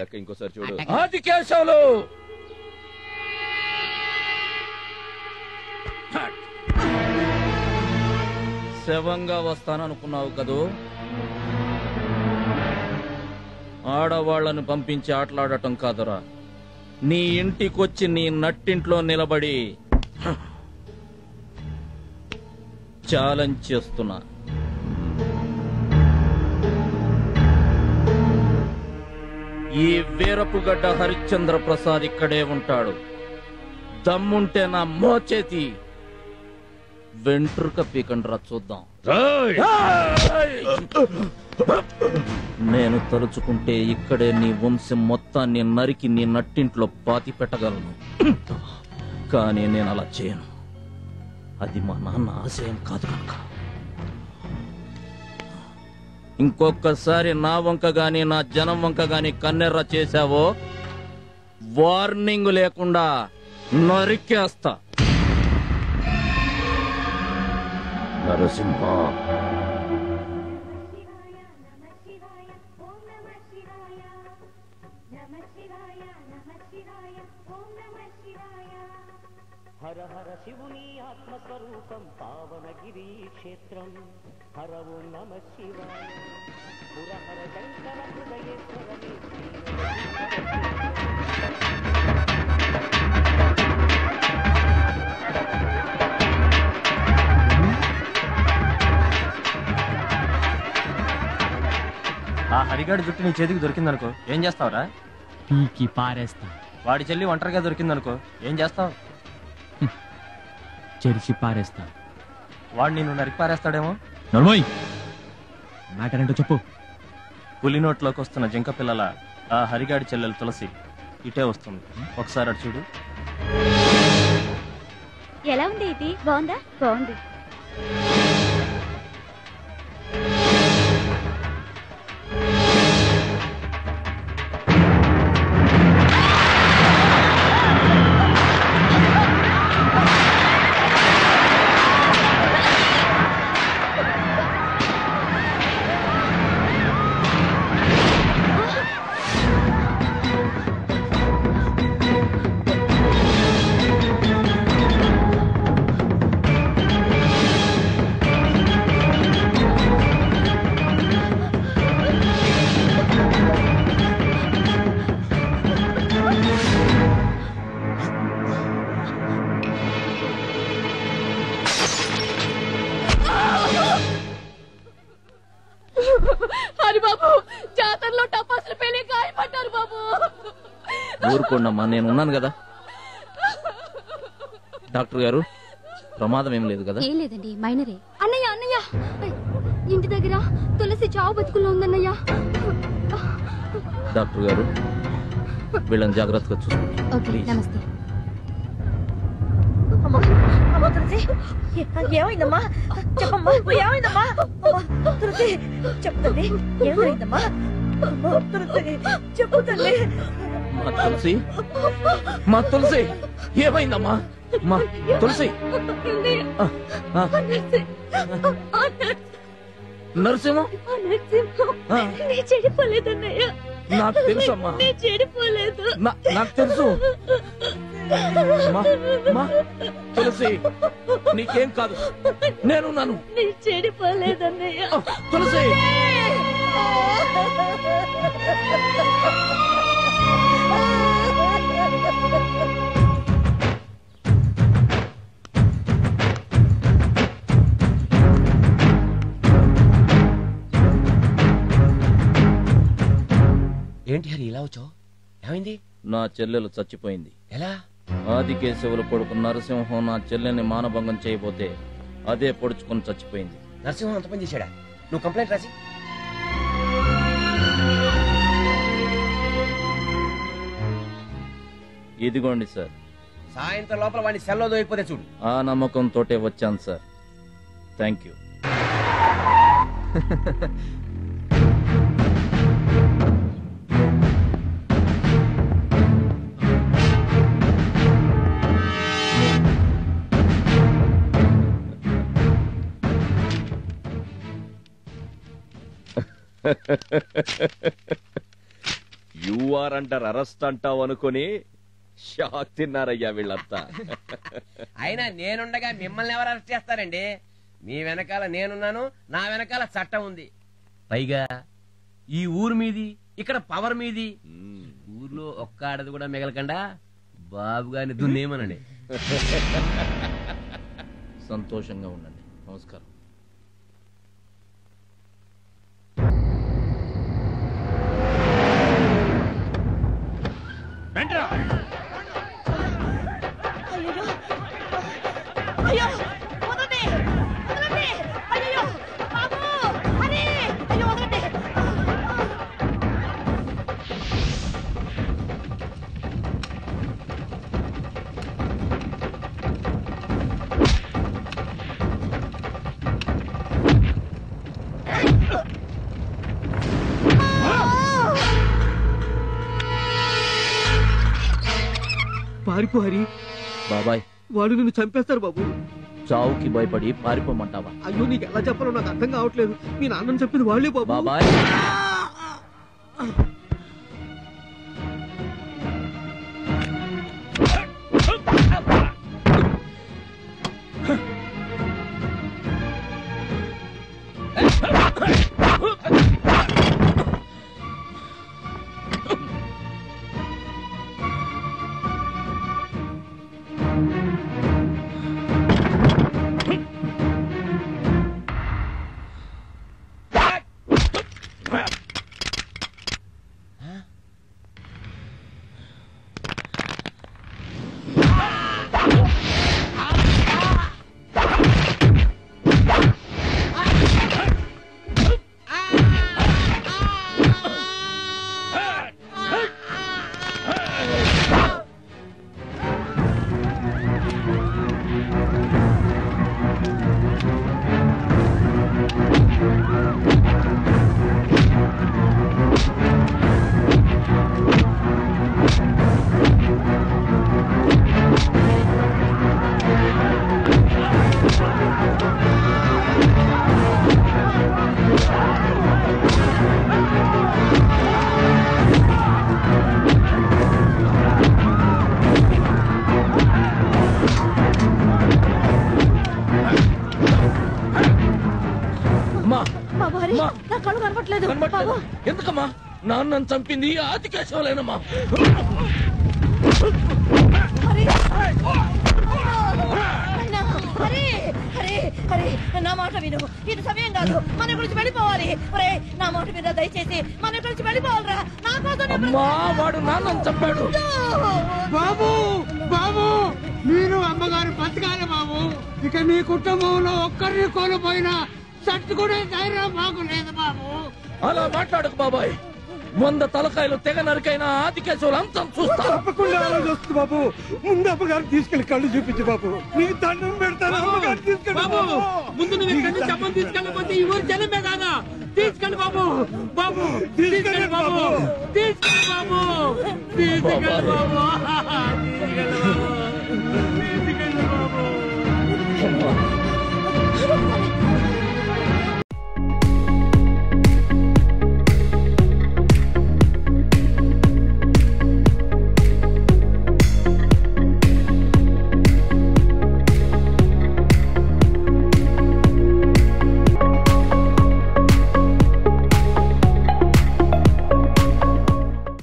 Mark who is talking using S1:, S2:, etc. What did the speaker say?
S1: లెక్క ఇంకోసారి చూడు.
S2: ఆది కేశవులు శవంగా వస్తాననుకున్నావు కదూ? ఆడవాళ్లను పంపించి ఆటలాడటం కాదురా, నీ ఇంటికొచ్చి నీ నట్టింట్లో నిలబడి ఛాలెంజ్ చేస్తున్నా. ఈ వీరపుగడ్డ హరిశ్చంద్ర ప్రసాద్ ఇక్కడే ఉంటాడు. దమ్ముంటే నా మోచేతి వెంట్రుక పీకండ్రా చూద్దాం. నేను తలుచుకుంటే ఇక్కడే నీ వంశం మొత్తాన్ని నరికి నీ నట్టింట్లో పాతి పెట్టగలను. కానీ నేను అలా చేయను. అది మా నాన్న ఆశయం కాదు కనుక. ఇంకొకసారి నా వంక గాని నా జనం వంక గాని కన్నెర్ర చేశావో వార్నింగ్ లేకుండా నరికేస్తా. నరసింహ,
S3: హర హర శివుని ఆత్మస్వరూపం పావనగిరి క్షేత్రం. హర ఓం నమ శివాయ. పురహర శంకర హృదయేశ్వరమే.
S4: ఆ హరిగాడి జుట్టు నీ చేతికి దొరికిందనుకో ఏం చేస్తావురా?
S5: పీకి పారేస్తా.
S4: వాడి చెల్లి ఒంటరిగా దొరికిందనుకో ఏం చేస్తావు?
S5: చెరిచి పారేస్తా.
S4: వాడు నిన్ను నరికి పారేస్తాడేమో.
S5: నర్మోయ్, మ్యాటర్ ఏంటో చెప్పు.
S4: పులి నోట్లోకి వస్తున్న జింక పిల్లల ఆ హరిగాడి చెల్లెలు తులసి ఇటే వస్తుంది. ఒకసారి అటు చూడు.
S6: ఎలా ఉంది ఇది? బాగుందా? బాగుంది.
S2: ఊరుకోండమ్మా, నేను ఉన్నాను కదా. డాక్టర్ గారు, ప్రమాదం ఏం లేదు కదా?
S6: ఏం లేదండి, మైనరే. అన్నయ్య అన్నయ్య, ఇంటి దగ్గర తులసి చావు బతుకుల్లో ఉందన్నయ్య.
S2: డాక్టర్ గారు, వీళ్ళని జాగ్రత్తగా చూసుకోండి.
S6: ఓకే, నమస్తే.
S7: ఏమైందమ్మా? చెప్పమ్మా, ఏమైందమ్మా? తులసి చెప్తుంది. ఏమైందమ్మా? తులసి చెప్పు తల్లి.
S2: మా తులసి, మా తులసి ఏమైందమ్మా? మా తులసి. నరసింహం,
S7: చెడిపోలేదన్నయ్య.
S2: నాకు తెలుసమ్మా,
S7: చెడిపోలేదు.
S2: నాకు తెలుసు. తులసి, నీకేం కాదు, నేను నన్ను
S7: చెడిపోలేదన్నయ్య.
S2: తులసి.
S1: ఏంటి హరి ఇలా వచ్చావు? ఏమైంది?
S2: నా చెల్లెలు చచ్చిపోయింది.
S1: ఎలా?
S2: ఆది కేశవుల కొడుకు నరసింహం నా చెల్లెల్ని మానభంగం చేయబోతే అదే పొడుచుకొని చచ్చిపోయింది.
S1: నరసింహం అంత పని చేశాడా? నువ్వు కంప్లైంట్ రాసి.
S2: ఇదిగోండి సార్.
S1: సాయంత్రం లోపల వాడిని సెల్లో దోయిపోతే చూడు.
S2: ఆ నమ్మకంతోటే వచ్చాను sir. Thank you.
S8: You're under arrest అంటావు అనుకుని షాక్ తిన్నారయ్యా వీళ్ళంతా.
S1: అయినా నేనుండగా మిమ్మల్ని ఎవరు అరెస్ట్ చేస్తారండి? మీ వెనకాల నేనున్నాను, నా వెనకాల చట్టం ఉంది. పైగా ఈ ఊరు మీది, ఇక్కడ పవర్ మీది. ఊర్లో ఒక్క ఆడది కూడా మిగలకుండా బాబు గారిని దున్నేమనండి.
S2: సంతోషంగా ఉండండి. నమస్కారం.
S7: అయ్యో వదలండి వదలండి అయ్యో బాబు హరి అయ్యో వదలండి
S9: పారిపో హరి.
S2: బాబాయ్,
S9: వాడు నిన్ను చంపేస్తారు బాబు.
S2: చావుకి భయపడి పారిపోమంటావా?
S9: అయ్యో నీకు ఎలా చెప్పాలో నాకు అర్థం కావట్లేదు. మీ నాన్నని చెప్పింది వాళ్ళే బాబు.
S2: బాబాయ్,
S7: నా కళ్ళు కనపట్లేదు.
S2: ఎందుకమ్మా? నాన్నను చంపింది ఆది కేశవులేనమ్మా.
S7: నా మాట విను, ఇది సమయం కాదు. మన గురించి వెళ్ళిపోవాలి. నా మాట విన, దయచేసి మన గురించి వెళ్ళిపోవాలరా. నా కోసం
S2: వాడు నాన్నను చంపాడు.
S9: బాబు బాబు, మీరు అమ్మగారు బతకాలి బాబు. ఇక మీ కుటుంబంలో ఒక్కరిని కోల్పోయినా చట్టుకునే ధైర్యం మాకు లేదు బాబు.
S2: అలా మాట్లాడకు బాబాయ్. 100 తలకాయలు తెగ నరికైనా ఆది కేశవులు అంతం చూస్తా.
S9: తప్పకుండా ఆలోచిస్తుంది బాబు. ముందు అమ్మగారు తీసుకెళ్లి కళ్ళు చూపించు బాబు. నీకు దండం పెడతాను. అమ్మగారు తీసుకెళ్ళి బాబు. ముందు నువ్వు ఇక్కడి నుంచి అమ్మని తీసుకెళ్ళకపోతే ఈ ఊరు జనమే కాదా? తీసుకెళ్ళి బాబు. బాబు తీసుకెళ్ళి బాబు. తీసుకెళ్ళి బాబు. తీసుకెళ్ళి బాబు. తీసుకెళ్ళి బాబు.